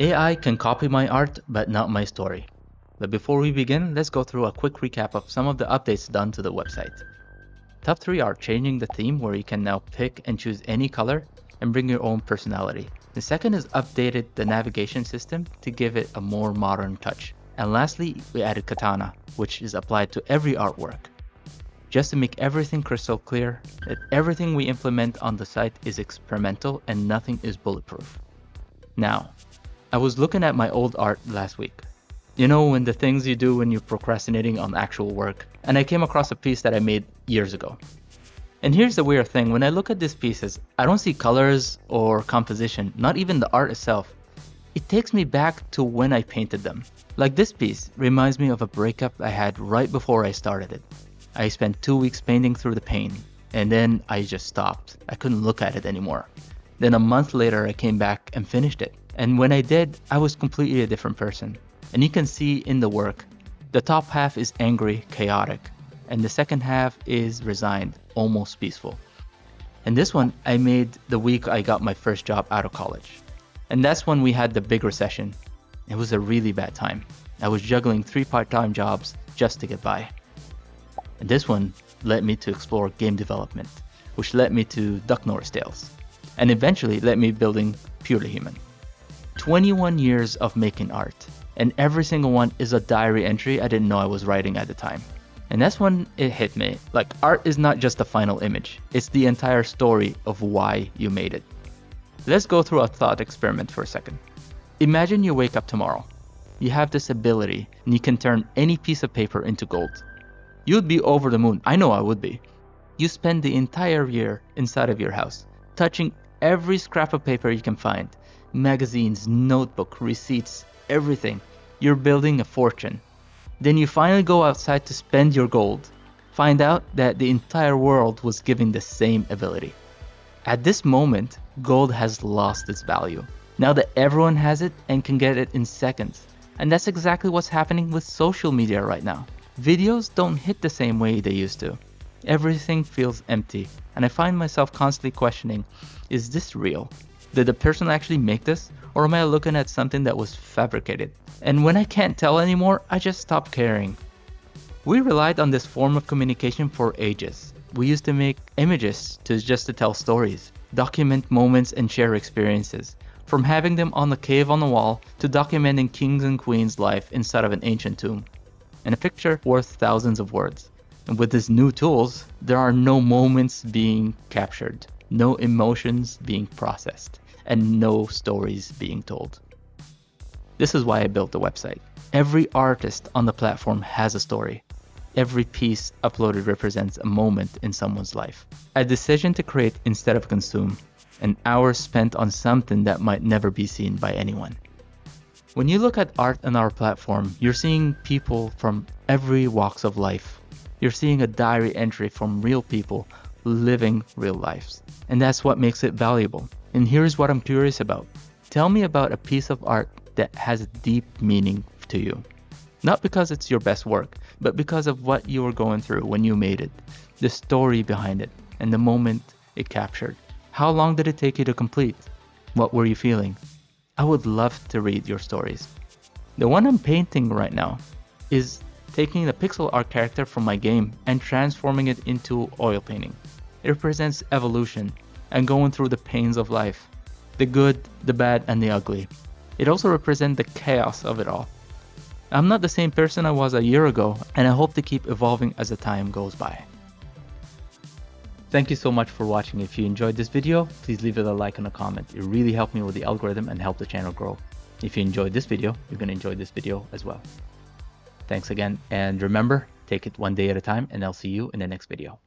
AI can copy my art, but not my story. But before we begin, let's go through a quick recap of some of the updates done to the website. Top 3 are changing the theme where you can now pick and choose any color and bring your own personality. The second is updated the navigation system to give it a more modern touch. And lastly, we added Katana, which is applied to every artwork. Just to make everything crystal clear, that everything we implement on the site is experimental and nothing is bulletproof. Now, I was looking at my old art last week. You know, when the things you do when you're procrastinating on actual work, and I came across a piece that I made years ago. And here's the weird thing, when I look at these pieces, I don't see colors or composition, not even the art itself. It takes me back to when I painted them. Like this piece reminds me of a breakup I had right before I started it. I spent 2 weeks painting through the pain, and then I just stopped. I couldn't look at it anymore. Then a month later, I came back and finished it. And when I did, I was completely a different person. And you can see in the work, the top half is angry, chaotic, and the second half is resigned, almost peaceful. And this one I made the week I got my first job out of college. And that's when we had the big recession. It was a really bad time. I was juggling 3 part-time jobs just to get by. And this one led me to explore game development, which led me to Duck Norris Tales, and eventually led me building Purely Human. 21 years of making art, and every single one is a diary entry I didn't know I was writing at the time. And that's when it hit me, like art is not just the final image, it's the entire story of why you made it. Let's go through a thought experiment for a second. Imagine you wake up tomorrow. You have this ability, and you can turn any piece of paper into gold. You'd be over the moon. I know I would be. You spend the entire year inside of your house, touching every scrap of paper you can find. Magazines, notebook, receipts, everything. You're building a fortune. Then you finally go outside to spend your gold. Find out that the entire world was given the same ability. At this moment, gold has lost its value. Now that everyone has it and can get it in seconds. And that's exactly what's happening with social media right now. Videos don't hit the same way they used to. Everything feels empty, and I find myself constantly questioning, is this real? Did the person actually make this? Or am I looking at something that was fabricated? And when I can't tell anymore, I just stop caring. We relied on this form of communication for ages. We used to make images just to tell stories, document moments and share experiences. From having them on the cave on the wall to documenting kings and queens' life inside of an ancient tomb. And a picture worth thousands of words. And with these new tools, there are no moments being captured, no emotions being processed, and no stories being told. This is why I built the website. Every artist on the platform has a story. Every piece uploaded represents a moment in someone's life. A decision to create instead of consume. An hour spent on something that might never be seen by anyone. When you look at art on our platform, you're seeing people from every walks of life. You're seeing a diary entry from real people living real lives. And that's what makes it valuable. And here's what I'm curious about. Tell me about a piece of art that has a deep meaning to you. Not because it's your best work, but because of what you were going through when you made it, the story behind it, and the moment it captured. How long did it take you to complete? What were you feeling? I would love to read your stories. The one I'm painting right now is taking the pixel art character from my game and transforming it into oil painting. It represents evolution and going through the pains of life, the good, the bad, and the ugly. It also represents the chaos of it all. I'm not the same person I was a year ago, and I hope to keep evolving as the time goes by. Thank you so much for watching. If you enjoyed this video, please leave it a like and a comment. It really helped me with the algorithm and help the channel grow. If you enjoyed this video, you're going to enjoy this video as well. Thanks again, and remember, take it one day at a time, and I'll see you in the next video.